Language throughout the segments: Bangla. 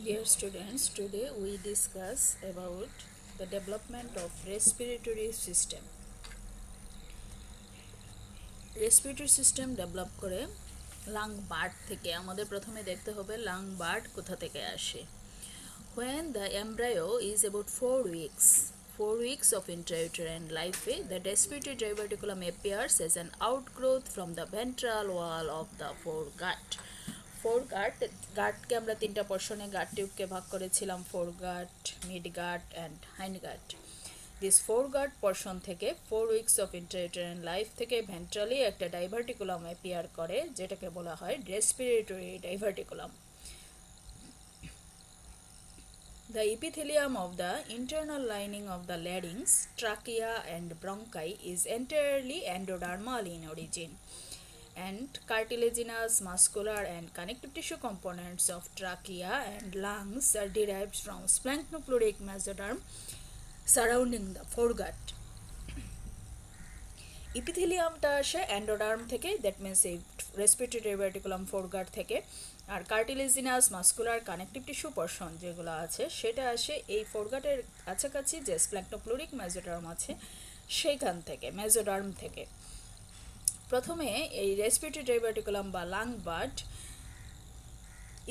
Dear students, today we discuss about the development of respiratory system. Respiratory system develop করে লাং বার্ড থেকে আমাদের প্রথমে দেখতে হবে লাং বার্ড কোথা থেকে আসে। When the embryo is about 4 weeks of intrauterine life, the respiratory diverticulum appears as an outgrowth from the ventral wall of the foregut. গাটকে আমরা তিনটা পোর্শনে গাট টিউবকে ভাগ করেছিলাম, foregut, midgut and hindgut. This foregut portion থেকে 4 weeks of intrauterine life থেকে ভেন্ট্রালি একটা ডাইভার্টিকুলাম অ্যাপিয়ার করে, যেটাকে বলা হয় respiratory diverticulum. The epithelium of the internal lining of the larynx, trachea and bronchi is entirely endodermal in origin, and cartilaginous, muscular and connective tissue components of trachea and lungs are derived from splanchnopluric mesoderm surrounding the foregut. ইপিথেলিয়ামটা আসে এন্ডোডার্ম থেকে, দ্যাট মিনস এই রেসপিরেটরি ডাইভার্টিকুলাম ফোরগাট থেকে, আর cartilaginous, muscular, connective tissue portion যেগুলো আছে সেটা আসে এই ফোরগাটের কাছাকাছি যে স্প্ল্যাঙ্কনোপ্লুরিক মেজোডার্ম আছে সেইখান থেকে, মেজোডার্ম থেকে। প্রথমে এই রেসপিরেটরি ডাইভার্টিকুলাম বা lung bird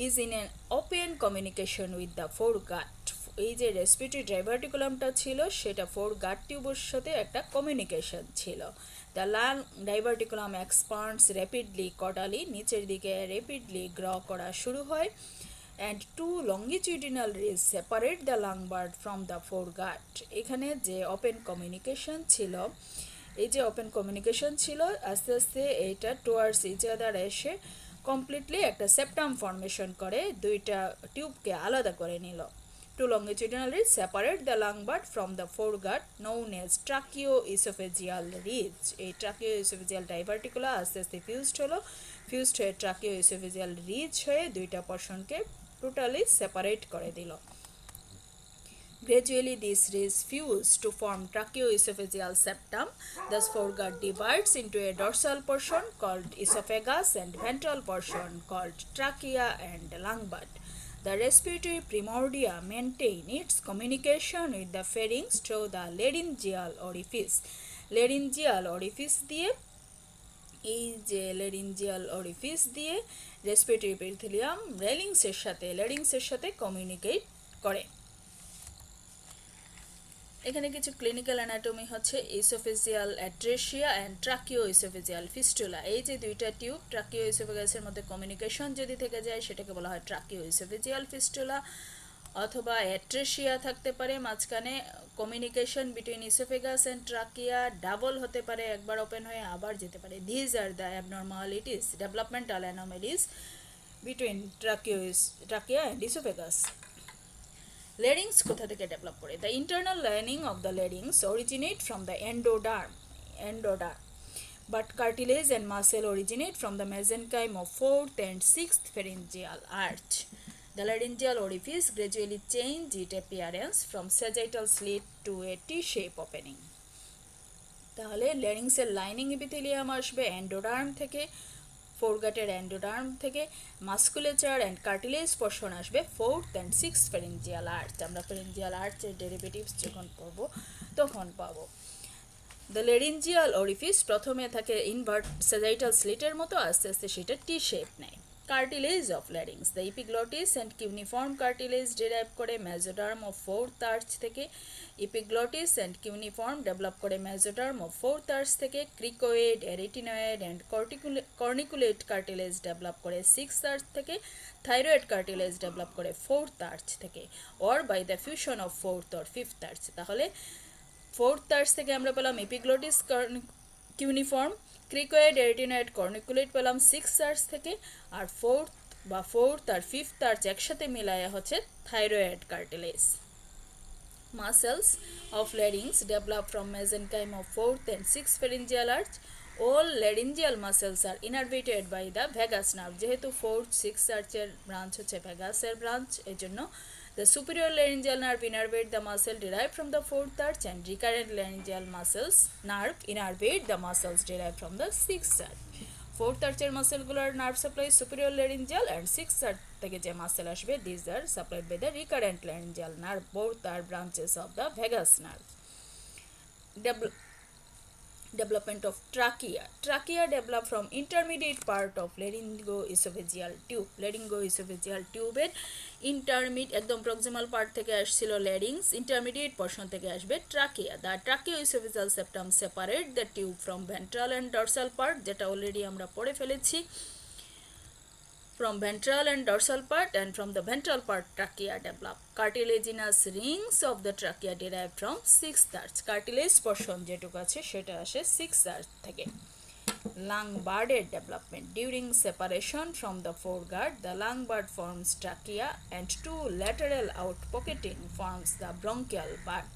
is in an open communication with the ফোরগাট। এই যে রেসপিরেটরি ডাইভার্টিকুলামটা ছিল সেটা ফোরগাট টিউবের সাথে একটা কমিউনিকেশন ছিল। দ্য লাং ডাইভার্টিকুলাম এক্সপান্ডস র্যাপিডলি কটালি, নিচের দিকে র্যাপিডলি গ্র করা শুরু হয়, and 2 longitudinal rays separate the lung bird from the ফোরগাট। এখানে যে ওপেন কমিউনিকেশন ছিল, এই যে ওপেন কমিউনিকেশন ছিল, আস্তে আস্তে এইটা টুয়ার্ডস ইচ আদার এসে কমপ্লিটলি একটা সেপ্টাম ফর্মেশন করে, দুইটা টিউবকে আলাদা করে নিল। 2 longitudinal rays separate the lung bud from the foregut, known as tracheo-esophageal ridge. এই tracheo-esophageal diverticula আস্তে আস্তে ফিউজড হয়ে tracheo-esophageal ridge হয়ে দুইটা পোর্শনকে টোটালি সেপারেট করে দিল। Gradually, these rays fuse to form tracheoesophageal septum. Thus, foregut divides into a dorsal portion called esophagus and ventral portion called trachea and lung bud. The respiratory primordia maintain its communication with the pharynx through the laryngeal orifice. Laryngeal orifice দিয়ে, এই যে laryngeal orifice দিয়ে respiratory epithelium larynx-এর সাথে কমিউনিকেট করে। এখানে কিছু ক্লিনিক্যাল অ্যানাটমি হচ্ছে ইসোফেজিয়াল অ্যাড্রেসিয়া অ্যান্ড ট্রাকিওইসোফেজিয়াল ফিস্টুলা। এই যে দুইটা টিউব ট্রাকিওইসোফেগাসের মধ্যে কমিউনিকেশন যদি থেকে যায় সেটাকে বলা হয় ট্রাকিওইসোফেজিয়াল ফিস্টুলা, অথবা অ্যাড্রেসিয়া থাকতে পারে মাঝখানে, communication between oesophagus and trachea double হতে পারে, একবার ওপেন হয়ে আবার যেতে পারে। These are the abnormalities, developmental anomalies between trachea and oesophagus. Larynx কোথা থেকে ডেভেলপ করে? The internal lining of the larynx originate from the endoderm, but cartilage and muscle originate from the mesenchyme of 4th and 6th pharyngeal arch. The laryngeal orifice gradually change its appearance from sagittal slit to a T-shape opening. তাহলে ল্যারিংসের লাইনিং এপিথেলিয়াম আসবে এন্ডোডার্ম থেকে, ফোরগাটের এন্ডোডার্ম থেকে, মাস্কুলেচার অ্যান্ড কার্টিলেজ পোর্শন আসবে 4th and 6th pharyngeal arch. আমরা ফ্যারিঞ্জিয়াল আর্চের ডেরিভেটিভস যখন পড়ব তখন পাবো। দ্য ল্যারিঞ্জিয়াল অরিফিস প্রথমে থাকে ইনভার্ট স্যাজাইটাল স্লিটের মতো, আস্তে আস্তে সেটা টি শেপ নেয়। Cartilage of larynx, the epiglottis and cuneiform cartilage derive করে মেজোডার্ম অফ 4th আর্চ থেকে, ইপিগ্লটিস অ্যান্ড কিউনিফর্ম ডেভেলপ করে মেজোডার্ম অফ 4th আর্চ থেকে, ক্রিকোয়েড, এরিটিনয়েড অ্যান্ড কর্নিকুলেট কার্টিলেজ ডেভেলপ করে 6th আর্চ থেকে, থাইরয়েড কার্টিলেজ ডেভেলপ করে 4th আর্চ থেকে, or by the fusion of 4th or 5th arch. তাহলে 4th আর্চ থেকে আমরা পেলাম ইপিগ্লটিস, কিউনিফর্ম, ক্রিকোয়েড, এরিটিনয়েড, কর্নিকুলেট পেলাম 6th আর্চ থেকে, আর 4th আর 5th আর্চ একসাথে মিলায়া হচ্ছে thyroid cartilage. Muscles of larynx develop from mesenchyme of 4th and 6th pharyngeal arch. All laryngeal muscles are innervated by the vagus nerve. যেহেতু 4th 6th আর্চের ব্রাঞ্চ হচ্ছে ভ্যাগাসের ব্রাঞ্চ, এজন্য the superior laryngeal nerve innervate the muscle derived from the 4th arch, and recurrent laryngeal nerve innervate the muscles derived from the 6th arch. 4th আর্চের মাসেলগুলোর nerve supply superior laryngeal and 6th arch থেকে যে মাসেল আসবে this are supplied by the recurrent laryngeal nerve both are branches of the vagus nerve development of trachea. Trachea develop from intermediate part of laryngoesophageal tube. Laryngoesophageal tube এর intermediate একদম proximal part থেকে আসছিল larynx, intermediate portion থেকে আসবে trachea. The tracheoesophageal septum separate the tube from ventral and dorsal part, যেটা already আমরা পড়ে ফেলেছি, from ventral and dorsal part, and from the ventral part trachea develop. Cartilaginous rings of the trachea derived from 6th arch. Cartilage portion যেটুকু আছে সেটা আসে 6th arch থেকে. Lung buded development. During separation from the foreguard, the lung bud forms trachea and two lateral outpocketing forms the bronchial bud.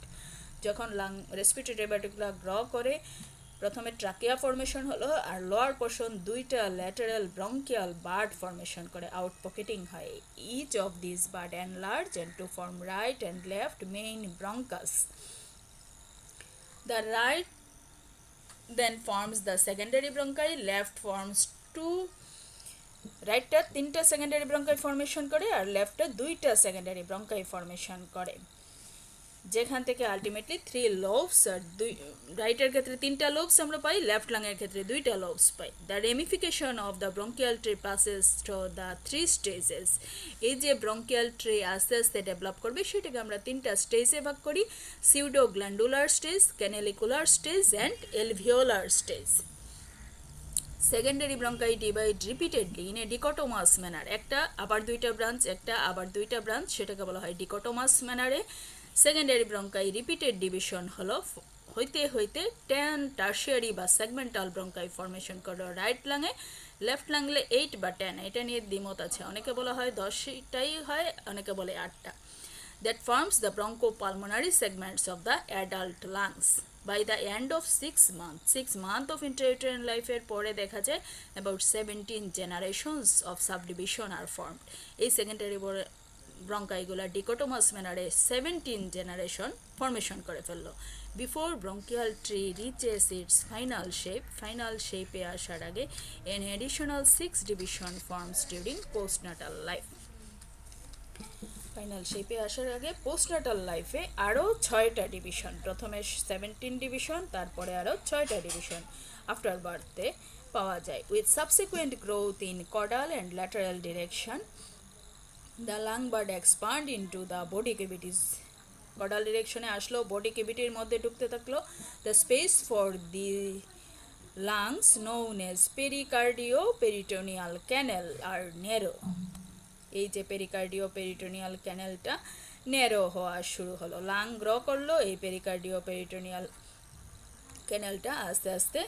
যখন lung respiratory reticulum grow করে প্রথমে ট্রাকিয়া ফর্মেশন হলো আর লোয়ার পোর্শন দুইটা ল্যাটারাল ব্রঙ্কিয়াল বার্ড ফর্মেশন করে আউট পকেটিং হয়। Each of this bud enlarge and to form right and left main bronchus. The right then forms the secondary bronchi, left forms two, রাইটটা 3টা সেকেন্ডারি ব্রঙ্কাই ফর্মেশন করে আর লেফটটা 2টা সেকেন্ডারি ব্রঙ্কাই ফর্মেশন করে, যেখান থেকে আলটিমেটলি 3 লোবস, আর রাইটের ক্ষেত্রে 3টা লোবস আমরা পাই, লেফট লাংয়ের ক্ষেত্রে 2টা লোবস পাই। The ramification of the bronchial tree passes through the 3 stages. এই যে ব্রঙ্কিয়াল ট্রি আস্তে আস্তে ডেভেলপ করবে সেটাকে আমরা 3টা স্টেজে ভাগ করি, pseudo glandular stage, canalicular stage and alveolar stage. Secondary bronchi divide repeatedly in a dichotomous manner, একটা আবার 2টা ব্রাঞ্চ, একটা আবার 2টা ব্রাঞ্চ, সেটাকে বলা হয় ডিকোটোমাস ম্যানারে। সেকেন্ডারি ব্রঙ্কাই রিপিটেড ডিভিশন হলো হইতে হইতে 10 টার্সিয়ারি বা সেগমেন্টাল ব্রঙ্কাই ফর্মেশন করলো রাইট লাঙে, লেফট লাংলে 8 বা 10, এটা নিয়ে দ্বিমত আছে, অনেকে বলা হয় 10টাই হয়, অনেকে বলে 8টা। That forms the bronchopulmonary segments of the adult lungs. By the end of 6 month of intrauterine লাইফের পরে দেখা যায় about 17 generations of subdivision are formed. এই সেকেন্ডারি ব্রঙ্কাইগুলা ডিকোটোমাস ম্যানারে 17 জেনারেশন ফর্মেশন করে ফেললো। Before bronchial tree reaches its final শেপে আসার আগে an additional 6 division forms during postnatal life. Final শেপে আসার আগে পোস্টনাটাল লাইফে আরও 6টা ডিভিশন, প্রথমে 17 ডিভিশন, তারপরে আরও 6টা ডিভিশন আফটার বার্থে পাওয়া যায়। With subsequent growth in caudal and lateral direction, the lung bud expand into the body cavities. Caudal ডিরেকশনে আসলো, বডি ক্যাভিটির মধ্যে ঢুকতে থাকলো। the space for the lungs known as pericardio peritoneal canal are narrow. এই যে পেরিকার্ডিও পেরিটোনিয়াল ক্যানেলটা ন্যারো হওয়া শুরু হলো, লাং গ্রো করলো, এই পেরিকার্ডিও পেরিটোনিয়াল ক্যানেলটা আস্তে আস্তে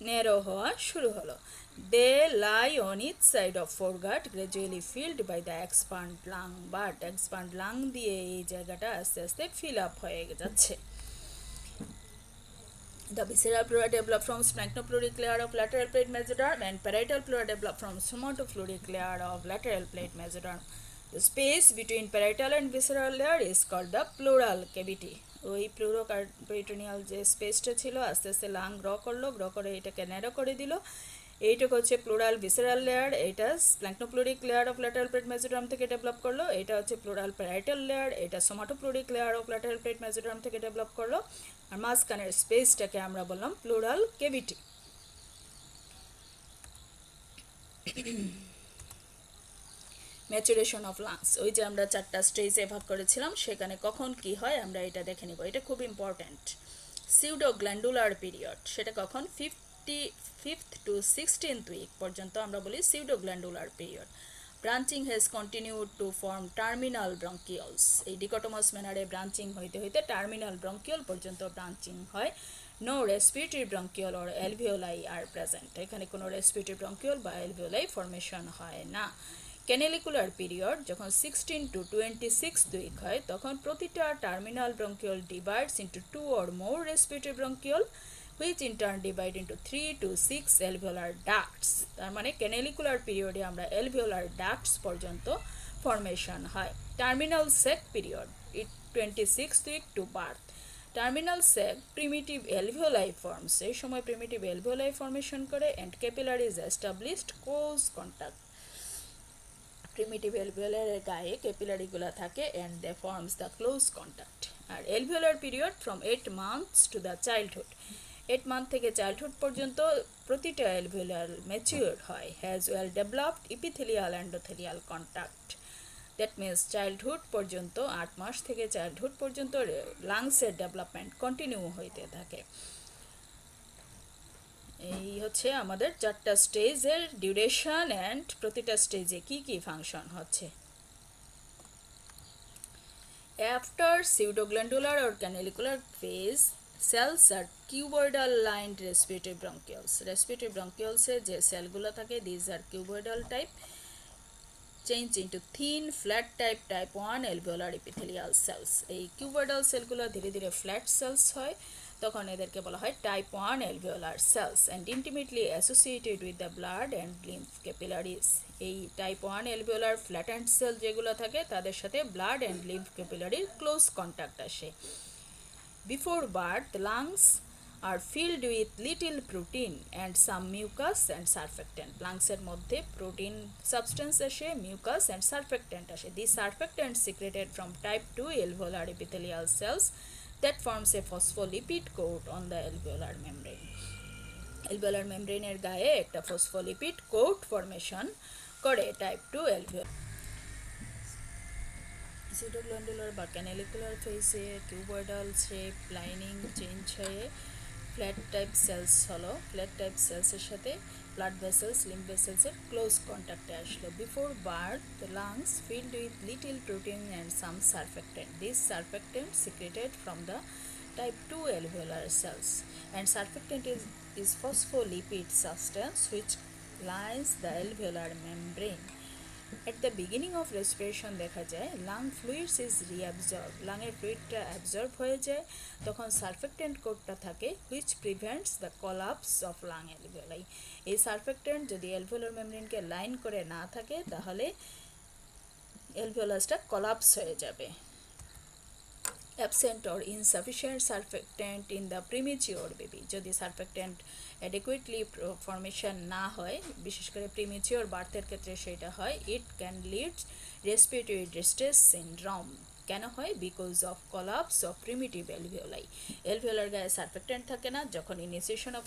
ন্যারো হওয়া শুরু হলো। They lie on each side of foregut, gradually filled by the expand lung bud. Expand lung দিয়ে এই জায়গাটা আস্তে আস্তে fill up হয়ে যাচ্ছে। The visceral pleura develop from splanchnopleural layer of lateral plate mesoderm and parietal pleura develop from somatofluoric layer of lateral plate mesoderm. The space between parietal and visceral layer is called the pleural cavity. ওই প্লুরোপারিটোনিয়াল যে স্পেসটা ছিল আস্তে আস্তে লাং গ্রো করে এটাকে ন্যারো করে দিল। এইটুকু হচ্ছে প্লুরাল ভিসেরাল লেয়ার, এটা splanchnopleuric layer of lateral plate mesoderm থেকে ডেভেলপ করলো। এটা হচ্ছে প্লুরাল প্যারাইটাল লেয়ার, এটা somatopleuric layer of lateral plate mesoderm থেকে ডেভেলপ করলো। আর মাঝখানের স্পেসটাকে আমরা বললাম pleural cavity. Maturation of lungs, ওই যে আমরা 4টা স্টেজে ভাগ করেছিলাম, সেখানে কখন কি হয় আমরা এটা দেখে নিব, এটা খুব ইম্পর্ট্যান্ট। সিউডো গ্ল্যান্ডুলার পিরিয়ড, সেটা কখন 5th to 16th উইক পর্যন্ত আমরা বলি pseudo glandular period. Branching has continued to form terminal bronchioles, এই ডিকোটোমাস ম্যানারে ব্রাঞ্চিং হইতে হইতে টার্মিনাল ব্রঙ্কিওল পর্যন্ত ব্রাঞ্চিং হয়। No respiratory bronchiole or alveoli are present, এখানে কোনো রেসপিরেটরি ব্রঙ্কিওল বা অ্যালভিওলাই ফর্মেশন হয় না। ক্যানেলিকুলার পিরিয়ড যখন 16 to 26 উইক হয় তখন প্রতিটা terminal bronchiole divides into 2 or more respiratory bronchiole, which in turn divide into 3 to 6 alveolar ducts. তার মানে ক্যানেলিকুলার পিরিয়ডে আমরা alveolar ducts পর্যন্ত ফর্মেশন হয়। Terminal sac period, 26th week to birth. Terminal sac primitive alveoli forms, এই সময় প্রিমিটিভ অ্যালভিওলাই ফর্মেশন করে and capillaries established close contact. Primitive অ্যালভিওলারের গায়ে ক্যাপিলারিগুলো থাকে and they forms the close contact. আর alveolar period from 8 months to the childhood, 8 month থেকে চাইল্ডহুড পর্যন্ত প্রতিটা অ্যালভিওলার ম্যাচিওর হয়, has well developed epithelial endothelial contact. That means childhood পর্যন্ত 8 মাস থেকে চাইল্ডহুড পর্যন্ত লাংসের ডেভেলপমেন্ট কন্টিনিউ হইতে থাকে। এই হচ্ছে আমাদের 4টা স্টেজের ডিউরেশন অ্যান্ড প্রতিটা স্টেজে কি কি ফাংশন হচ্ছে। After pseudoglandular or canalicular phase, cells are cuboidal lined respiratory bronchioles. Respiratory bronchioles এ যে সেলগুলো থাকে, these are cuboidal type, change into thin flat type 1 alveolar epithelial cells. এই কিউবয়েডাল সেলগুলো ধীরে ধীরে ফ্ল্যাট সেলস হয়, তখন এদেরকে বলা হয় type 1 alveolar cells and intimately associated with the blood and lymph capillaries. এই টাইপ 1 অ্যালভিওলার ফ্ল্যাটেন্ড সেল যেগুলো থাকে তাদের সাথে ব্লাড অ্যান্ড লিম্ফ ক্যাপিলারির ক্লোজ কন্ট্যাক্ট আসে। Before birth lungs are filled with little protein and some mucus and surfactant. লাংসের মধ্যে প্রোটিন সাবস্টেন্স আসে, মিউকাস and surfactant আসে। These surfactants secreted from type 2 alveolar epithelial cells that forms a phospholipid coat on the alveolar membrane. Alveolar membrane এর গায়ে একটা phospholipid coat formation করে টাইপ 2 alveolar। pseudoglandular বা canalicular ফেজে কিউবয়েডাল শেপ লাইনিং চেঞ্জ হয়ে ফ্ল্যাট টাইপ সেলস হলো, ফ্ল্যাট টাইপ সেলসের সাথে ব্লাড ভেসেলস লিম্ফ ভেসেলসের ক্লোজ কন্ট্যাক্টে আসলো। Before birth the lungs filled with little protein and some surfactant. This surfactant secreted from the type 2 alveolar cells and surfactant is phospholipid substance which lines the alveolar membrane. At the beginning of respiration দেখা যায় lung fluids is reabsorbed, লাংয়ের ফ্লুইডটা অ্যাবজর্ব হয়ে যায়, তখন সারফেক্টেন্ট কোডটা থাকে which prevents the collapse of lung alveoli. এই সারফেক্টেন্ট যদি অ্যালভিওলার মেমব্রেনকে লাইন করে না থাকে তাহলে অ্যালভিওলাসটা কলাপস হয়ে যাবে। Absent or insufficient surfactant in the premature baby, যদি সারফেক্টেন্ট অ্যাডিকুয়েটলি ফর্মেশন না হয়, বিশেষ করে প্রিমেচিওর বার্থের ক্ষেত্রে সেটা হয়, it can lead respiratory distress syndrome. কেন হয়? Because of collapse of primitive alveoli. Alveolar গায়ে সারফেক্টেন্ট থাকে না, যখন ইনিশিয়েশন অফ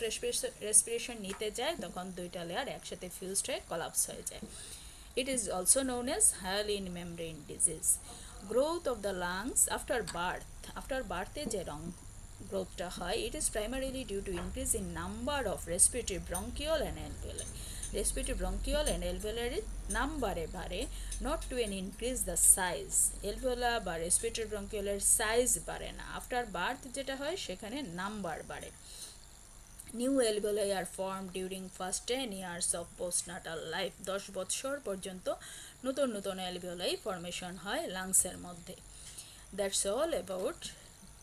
রেসপিরেশন নিতে যায় তখন দুইটা লেয়ার একসাথে ফিউজড হয়ে কলাপস হয়ে যায়। It is also known as hyaline membrane disease. Growth of the lungs after birth. After birth যে রং গ্রোথটা হয়, it is primarily due to increase in number of respiratory bronchiole and alveoli. Respiratory bronchiole and alveoli নাম্বারে বাড়ে, not to an increase the size. alveola বা respiratory bronchiole এর সাইজ বাড়ে না, আফটার বার্থ যেটা হয় সেখানে নাম্বার বাড়ে। New alveoli are formed during first 10 years of postnatal life. 10 বছর পর্যন্ত নতুন নতুন alveoli ফর্মেশন হয় লাংসের মধ্যে। That's all about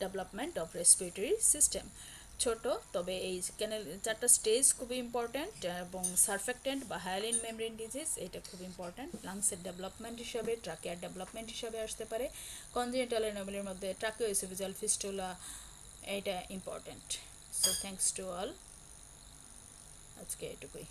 development of respiratory system. ছোট, তবে এই 4টা স্টেজ খুব ইম্পর্ট্যান্ট এবং সারফেক্টেন্ট বা হায়ালিন মেমব্রেন ডিজিজ এটা খুব ইম্পর্ট্যান্ট। লাংসের ডেভেলপমেন্ট হিসাবে ট্রাকিয়ার ডেভেলপমেন্ট হিসাবে আসতে পারে। কনজেনিটাল অ্যানোমালির মধ্যে ট্রাকিওএসোফেজিয়াল ফিস্টুলা এটা important. So thanks to all. আজকে এটুকুই।